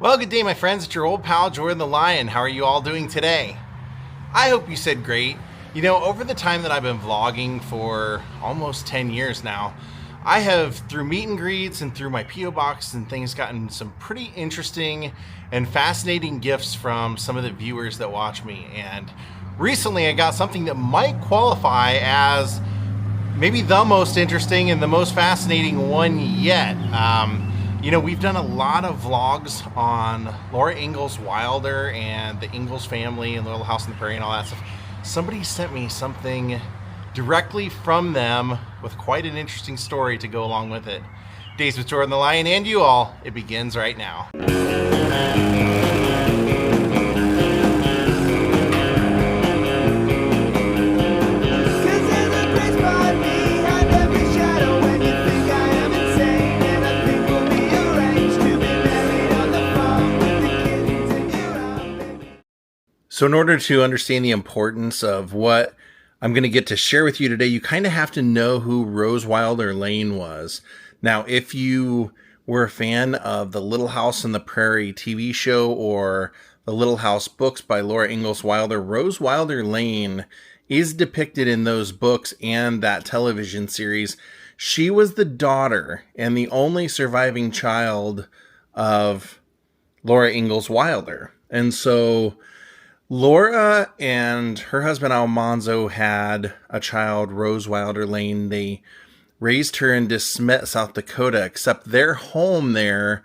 Well, good day, my friends. It's your old pal, Jordan the Lion. How are you all doing today? I hope you said great. You know, over the time that I've been vlogging for almost 10 years now, I have, through meet and greets and through my P.O. box and things, gotten some pretty interesting and fascinating gifts from some of the viewers that watch me. And recently I got something that might qualify as maybe the most interesting and the most fascinating one yet. You know, we've done a lot of vlogs on Laura Ingalls Wilder and the Ingalls family and Little House on the Prairie and all that stuff. Somebody sent me something directly from them with quite an interesting story to go along with it. Daze with Jordan the Lion and you all, it begins right now. So in order to understand the importance of what I'm going to get to share with you today, you kind of have to know who Rose Wilder Lane was. Now, if you were a fan of the Little House on the Prairie TV show or the Little House books by Laura Ingalls Wilder, Rose Wilder Lane is depicted in those books and that television series. She was the daughter and the only surviving child of Laura Ingalls Wilder. And so Laura and her husband Almanzo had a child, Rose Wilder Lane. They raised her in De Smet, South Dakota, except their home there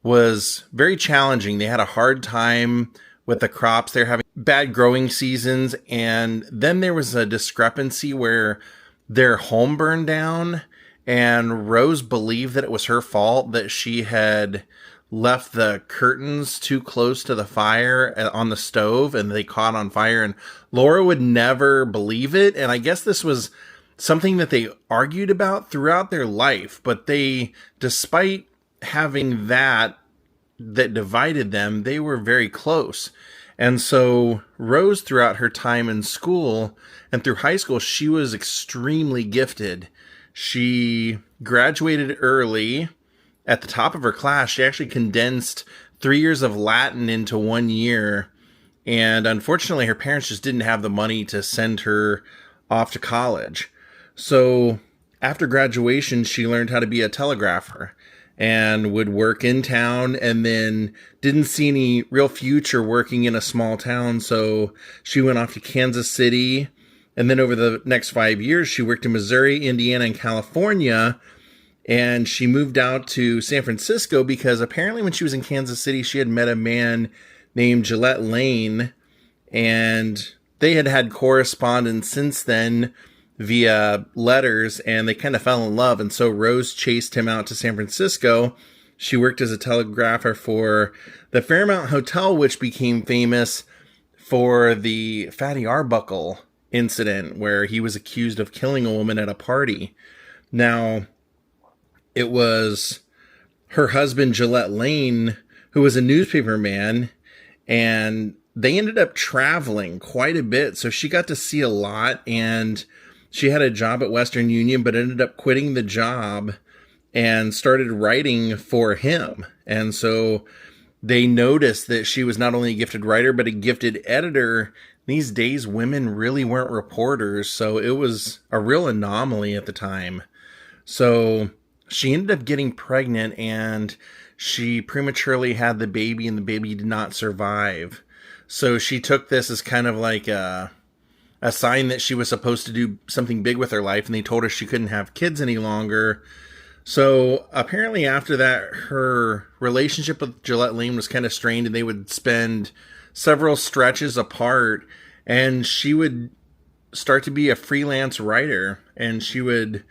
was very challenging. They had a hard time with the crops. They're having bad growing seasons. And then there was a discrepancy where their home burned down, and Rose believed that it was her fault, that she had left the curtains too close to the fire on the stove and they caught on fire, and Laura would never believe it. And I guess this was something that they argued about throughout their life, but they, despite having that divided them, they were very close. And so Rose, throughout her time in school and through high school, she was extremely gifted. She graduated early. At the top of her class, she actually condensed 3 years of Latin into 1 year. And unfortunately, her parents just didn't have the money to send her off to college. So after graduation, she learned how to be a telegrapher and would work in town, and then didn't see any real future working in a small town. So she went off to Kansas City. And then over the next 5 years, she worked in Missouri, Indiana, and California. And she moved out to San Francisco because apparently when she was in Kansas City, she had met a man named Gillette Lane, and they had had correspondence since then via letters, and they kind of fell in love. And so Rose chased him out to San Francisco. She worked as a telegrapher for the Fairmount Hotel, which became famous for the Fatty Arbuckle incident where he was accused of killing a woman at a party. Now, it was her husband, Gillette Lane, who was a newspaper man, and they ended up traveling quite a bit. So she got to see a lot, and she had a job at Western Union, but ended up quitting the job and started writing for him. And so they noticed that she was not only a gifted writer, but a gifted editor. These days, women really weren't reporters, so it was a real anomaly at the time. So she ended up getting pregnant, and she prematurely had the baby, and the baby did not survive. So she took this as kind of like a sign that she was supposed to do something big with her life, and they told her she couldn't have kids any longer. So apparently after that, her relationship with Gillette Lane was kind of strained, and they would spend several stretches apart, and she would start to be a freelance writer, and she would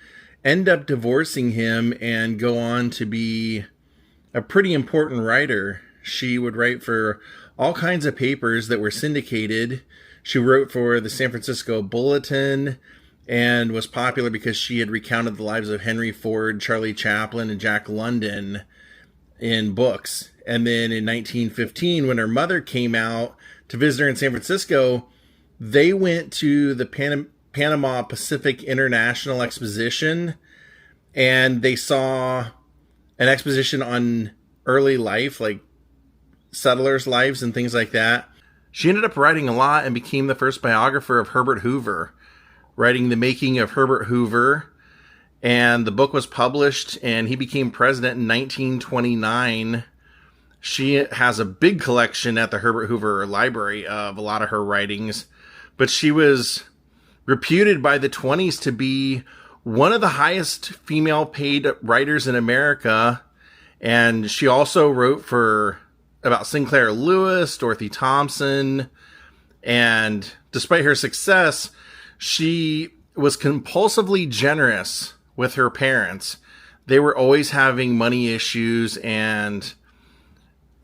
end up divorcing him and go on to be a pretty important writer. She would write for all kinds of papers that were syndicated. She wrote for the San Francisco Bulletin and was popular because she had recounted the lives of Henry Ford, Charlie Chaplin, and Jack London in books. And then in 1915, when her mother came out to visit her in San Francisco, they went to the Panama Pacific International Exposition, and they saw an exposition on early life, like settlers' lives and things like that. She ended up writing a lot and became the first biographer of Herbert Hoover, writing The Making of Herbert Hoover. And the book was published and he became president in 1929. She has a big collection at the Herbert Hoover Library of a lot of her writings. But she was reputed by the 20s to be one of the highest female paid writers in America. And she also wrote for about Sinclair Lewis, Dorothy Thompson. And despite her success, she was compulsively generous with her parents. They were always having money issues, and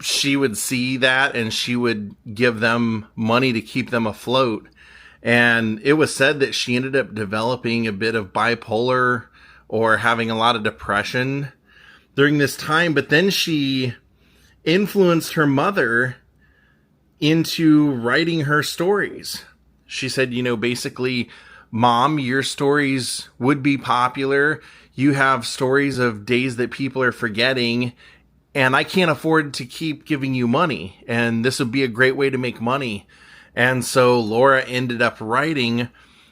she would see that and she would give them money to keep them afloat. And it was said that she ended up developing a bit of bipolar or having a lot of depression during this time. But then she influenced her mother into writing her stories. She said, basically, Mom, your stories would be popular. You have stories of days that people are forgetting, and I can't afford to keep giving you money. And this would be a great way to make money. And so Laura ended up writing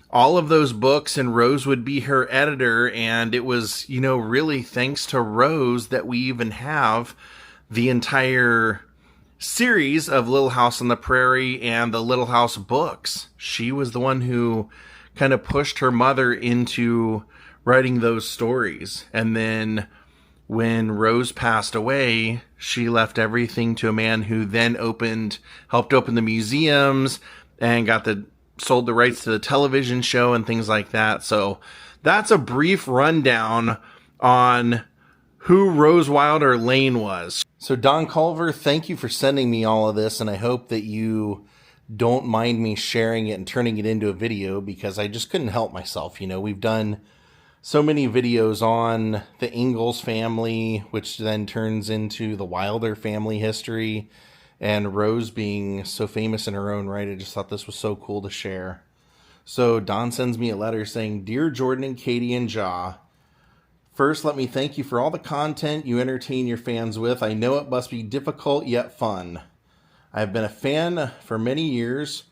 all of those books, and Rose would be her editor. And it was, really thanks to Rose that we even have the entire series of Little House on the Prairie and the Little House books. She was the one who kind of pushed her mother into writing those stories. And then when Rose passed away, she left everything to a man who then helped open the museums and sold the rights to the television show and things like that. So that's a brief rundown on who Rose Wilder Lane was. So Don Culver, thank you for sending me all of this, and I hope that you don't mind me sharing it and turning it into a video, because I just couldn't help myself. We've done so many videos on the Ingalls family, which then turns into the Wilder family history, and Rose being so famous in her own right. I just thought this was so cool to share. So Don sends me a letter saying, "Dear Jordan and Katie and Ja, first, let me thank you for all the content you entertain your fans with. I know it must be difficult yet fun. I've been a fan for many years.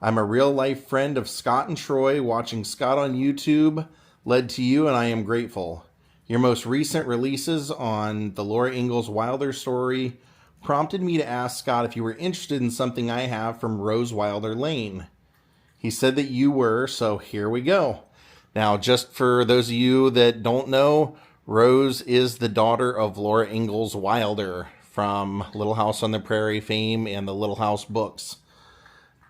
I'm a real-life friend of Scott and Troy. Watching Scott on YouTube led to you, and I am grateful. Your most recent releases on the Laura Ingalls Wilder story prompted me to ask Scott if you were interested in something I have from Rose Wilder Lane. He said that you were, so here we go. Now, just for those of you that don't know, Rose is the daughter of Laura Ingalls Wilder from Little House on the Prairie fame and the Little House books.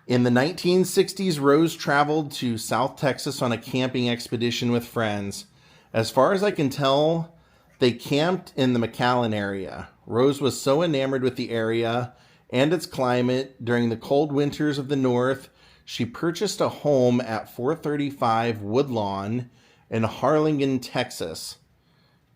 In the 1960s, Rose traveled to South Texas on a camping expedition with friends. As far as I can tell, they camped in the McAllen area. Rose was so enamored with the area and its climate during the cold winters of the North, she purchased a home at 435 Woodlawn in Harlingen, Texas.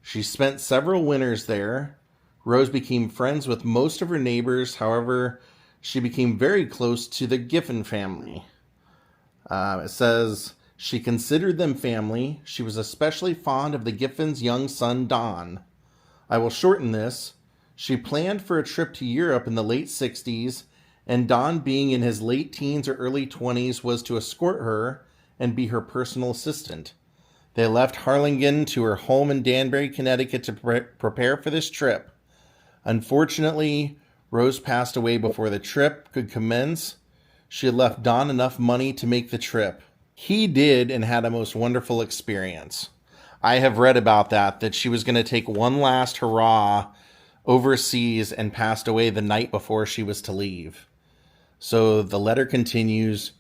She spent several winters there. Rose became friends with most of her neighbors. However, she became very close to the Giffen family. It says she considered them family. She was especially fond of the Giffens' young son, Don. I will shorten this. She planned for a trip to Europe in the late 60s, and Don, being in his late teens or early 20s, was to escort her and be her personal assistant. They left Harlingen to her home in Danbury, Connecticut to prepare for this trip. Unfortunately, Rose passed away before the trip could commence. She had left Don enough money to make the trip. He did, and had a most wonderful experience. I have read about that she was going to take one last hurrah overseas and passed away the night before she was to leave. So the letter continues.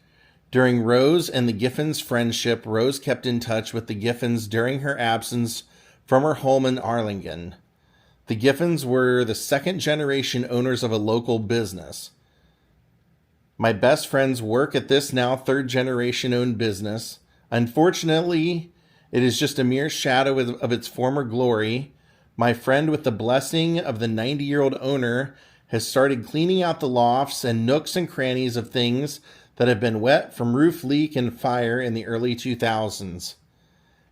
During Rose and the Giffens' friendship, Rose kept in touch with the Giffens during her absence from her home in Arlington. The Giffens were the second-generation owners of a local business. My best friends work at this now third-generation owned business. Unfortunately, it is just a mere shadow of its former glory. My friend, with the blessing of the 90-year-old owner, has started cleaning out the lofts and nooks and crannies of things that have been wet from roof leak and fire in the early 2000s.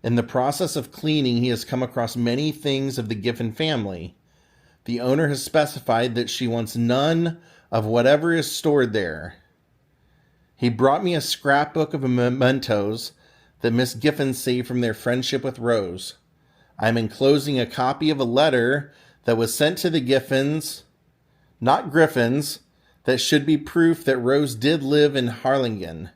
In the process of cleaning, he has come across many things of the Giffen family. The owner has specified that she wants none of whatever is stored there. He brought me a scrapbook of mementos that Miss Giffen saved from their friendship with Rose. I'm enclosing a copy of a letter that was sent to the Giffens, not Griffins, that should be proof that Rose did live in Harlingen.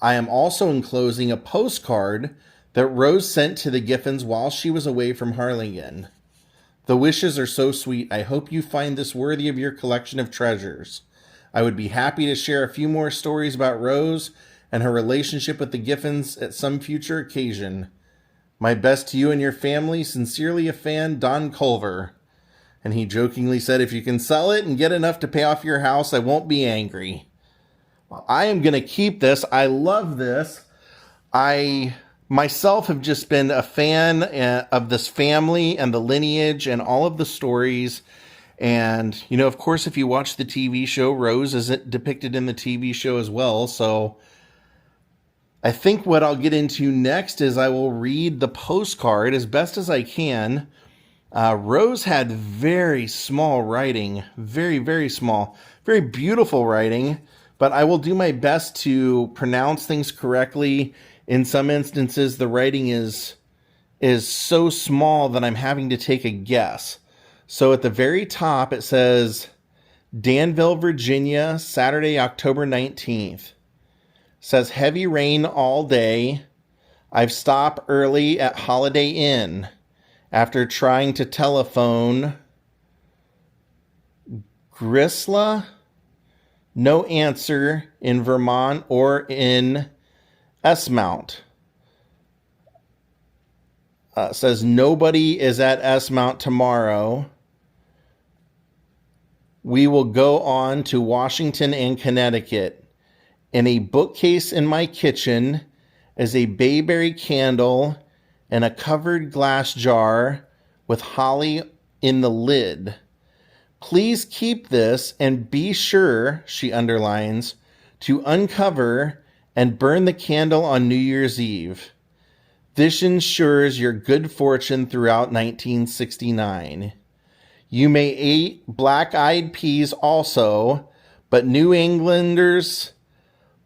I am also enclosing a postcard that Rose sent to the Giffens while she was away from Harlingen. The wishes are so sweet. I hope you find this worthy of your collection of treasures. I would be happy to share a few more stories about Rose and her relationship with the Giffens at some future occasion. My best to you and your family. Sincerely a fan, Don Culver. And he jokingly said, if you can sell it and get enough to pay off your house, I won't be angry. Well, I am going to keep this. I love this. I myself have just been a fan of this family and the lineage and all of the stories. And, you know, of course, if you watch the TV show, Rose is depicted in the TV show as well. So I think what I'll get into next is I will read the postcard as best as I can. Rose had very small writing, very, very small, very beautiful writing, but I will do my best to pronounce things correctly. In some instances, the writing is so small that I'm having to take a guess. So at the very top, it says, Danville, Virginia, Saturday, October 19th. It says, heavy rain all day. I've stopped early at Holiday Inn. After trying to telephone Grisla, no answer in Vermont or in Esmount. Says nobody is at Esmount tomorrow. We will go on to Washington and Connecticut. In a bookcase in my kitchen is a bayberry candle and a covered glass jar with holly in the lid. Please keep this and be sure, she underlines, to uncover and burn the candle on New Year's Eve. This ensures your good fortune throughout 1969. You may eat black-eyed peas also, but New Englanders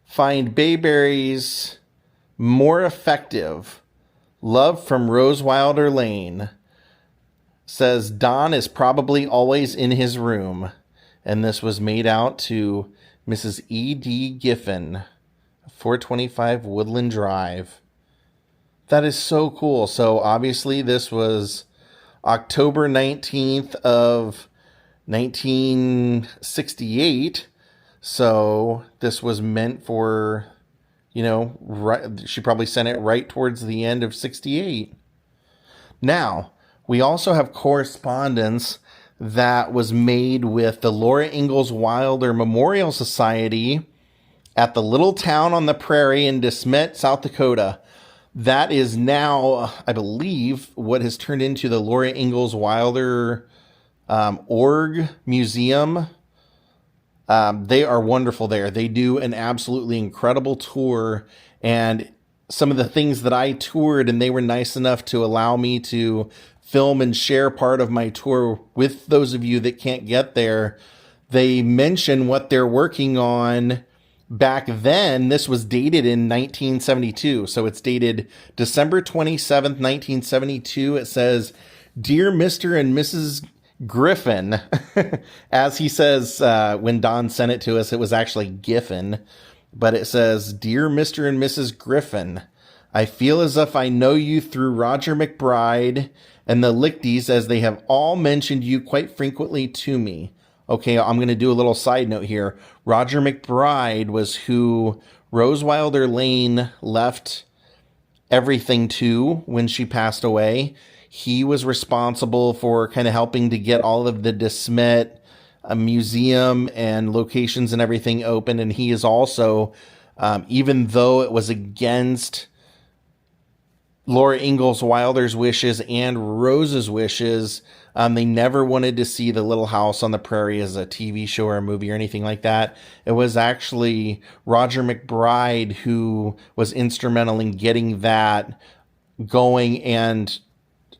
find bayberries more effective. Love from Rose Wilder Lane. Says Don is probably always in his room. And this was made out to Mrs. E.D. Giffen, 425 Woodland Drive. That is so cool. So obviously this was October 19th of 1968. So this was meant for, you know, right, she probably sent it right towards the end of 68. Now, we also have correspondence that was made with the Laura Ingalls Wilder Memorial Society at the little town on the prairie in De Smet, South Dakota. That is now, I believe, what has turned into the Laura Ingalls Wilder Org Museum. They are wonderful there. They do an absolutely incredible tour, and some of the things that I toured, and they were nice enough to allow me to film and share part of my tour with those of you that can't get there. They mention what they're working on back then. This was dated in 1972. So it's dated December 27th, 1972. It says, Dear Mr. and Mrs. Griffin, as he says, when Don sent it to us, it was actually Giffen, but it says, Dear Mr. and Mrs. Griffin, I feel as if I know you through Roger McBride and the Lichties, as they have all mentioned you quite frequently to me. Okay, I'm going to do a little side note here. Roger McBride was who Rose Wilder Lane left everything to when she passed away. He was responsible for kind of helping to get all of the De Smet museum and locations and everything open. And he is also, even though it was against Laura Ingalls Wilder's wishes and Rose's wishes, they never wanted to see the Little House on the Prairie as a TV show or a movie or anything like that. It was actually Roger McBride who was instrumental in getting that going and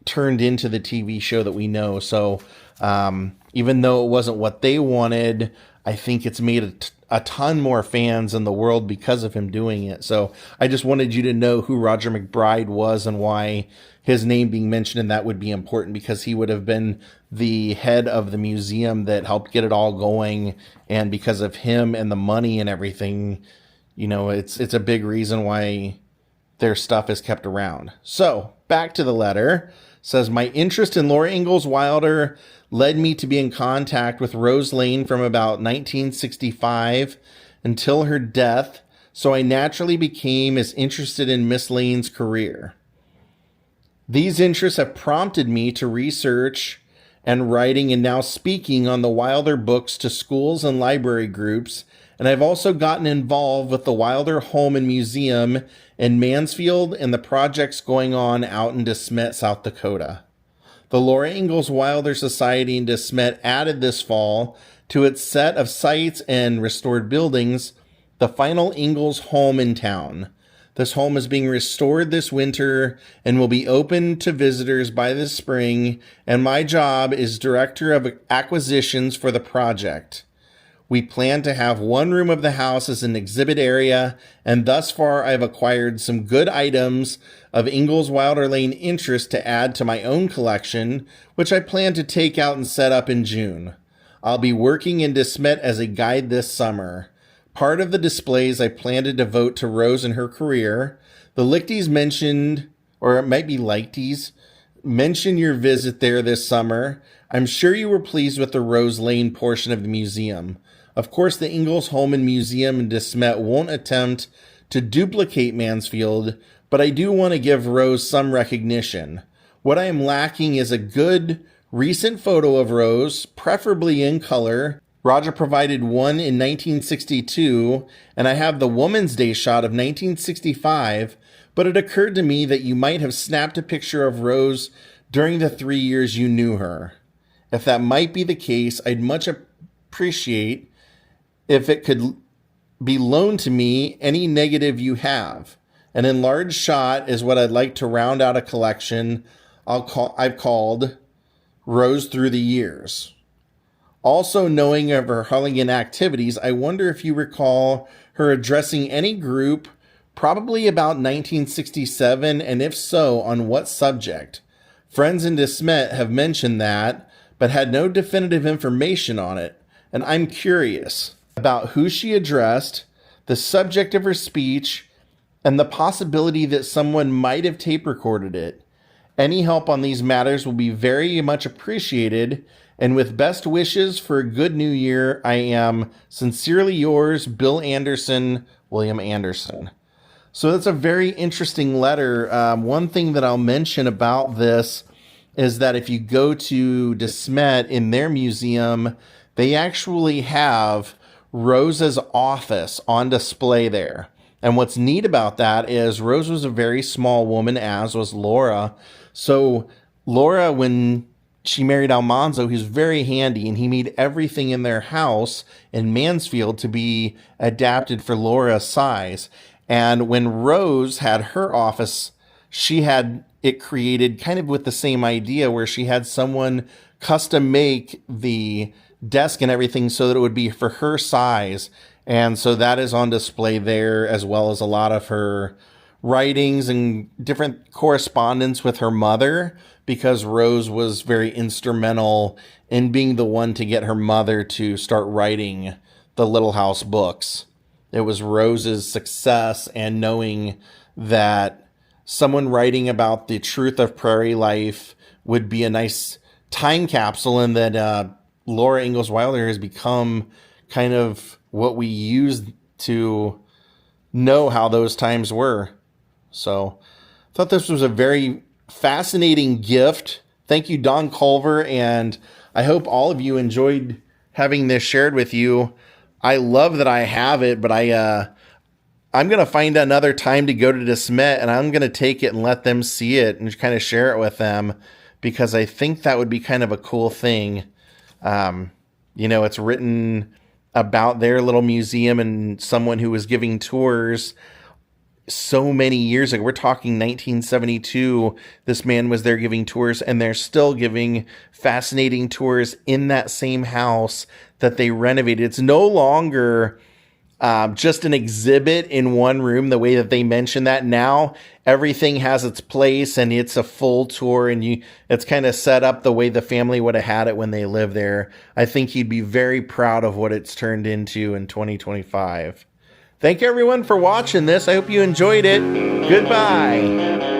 turned into the TV show that we know. So Even though it wasn't what they wanted, I think it's made a ton more fans in the world because of him doing it. So I just wanted you to know who Roger McBride was and why his name being mentioned in that would be important, because he would have been the head of the museum that helped get it all going. And because of him and the money and everything, it's a big reason why their stuff is kept around. So back to the letter. It says, my interest in Laura Ingalls Wilder led me to be in contact with Rose Lane from about 1965 until her death, so I naturally became as interested in Miss Lane's career. These interests have prompted me to research and writing and now speaking on the Wilder books to schools and library groups, and I've also gotten involved with the Wilder Home and Museum in Mansfield and the projects going on out in DeSmet, South Dakota. The Laura Ingalls Wilder Society in DeSmet added this fall to its set of sites and restored buildings the final Ingalls home in town. This home is being restored this winter and will be open to visitors by this spring, and my job is Director of Acquisitions for the project. We plan to have one room of the house as an exhibit area, and thus far I've acquired some good items of Ingalls Wilder Lane interest to add to my own collection, which I plan to take out and set up in June. I'll be working in DeSmet as a guide this summer. Part of the displays I plan to devote to Rose and her career. The Lichties mentioned, or it might be Lichties, mention your visit there this summer. I'm sure you were pleased with the Rose Lane portion of the museum. Of course, the Ingalls Home and Museum in DeSmet won't attempt to duplicate Mansfield, but I do want to give Rose some recognition. What I am lacking is a good, recent photo of Rose, preferably in color. Roger provided one in 1962, and I have the Woman's Day shot of 1965, but it occurred to me that you might have snapped a picture of Rose during the 3 years you knew her. If that might be the case, I'd much appreciate if it could be loaned to me any negative you have. An enlarged shot is what I'd like to round out a collection I've called Rose Through the Years. Also, knowing of her Harlingen activities, I wonder if you recall her addressing any group, probably about 1967, and if so, on what subject. Friends in DeSmet have mentioned that, but had no definitive information on it, and I'm curious about who she addressed, the subject of her speech, and the possibility that someone might have tape recorded it. Any help on these matters will be very much appreciated, and with best wishes for a good new year, I am sincerely yours, Bill Anderson, William Anderson. So that's a very interesting letter. One thing that I'll mention about this is that if you go to DeSmet in their museum, they actually have Rose's office on display there. And what's neat about that is Rose was a very small woman, as was Laura. So Laura, when she married Almanzo, he's very handy, and he made everything in their house in Mansfield to be adapted for Laura's size. And when Rose had her office, she had it created kind of with the same idea, where she had someone custom make the desk and everything so that it would be for her size. And so that is on display there, as well as a lot of her writings and different correspondence with her mother, because Rose was very instrumental in being the one to get her mother to start writing the Little House books. It was Rose's success and knowing that someone writing about the truth of prairie life would be a nice time capsule, and that Laura Ingalls Wilder has become kind of what we use to know how those times were. So I thought this was a very fascinating gift. Thank you, Don Culver, and I hope all of you enjoyed having this shared with you. I love that I have it, but I'm going to find another time to go to DeSmet, and I'm going to take it and let them see it and kind of share it with them, because I think that would be kind of a cool thing. It's written about their little museum and someone who was giving tours so many years ago. We're talking 1972. This man was there giving tours, and they're still giving fascinating tours in that same house that they renovated. It's no longer just an exhibit in one room, the way that they mentioned that. Now everything has its place and it's a full tour, and it's kind of set up the way the family would have had it when they lived there. I think you'd be very proud of what it's turned into in 2025. Thank you everyone for watching this. I hope you enjoyed it. Goodbye.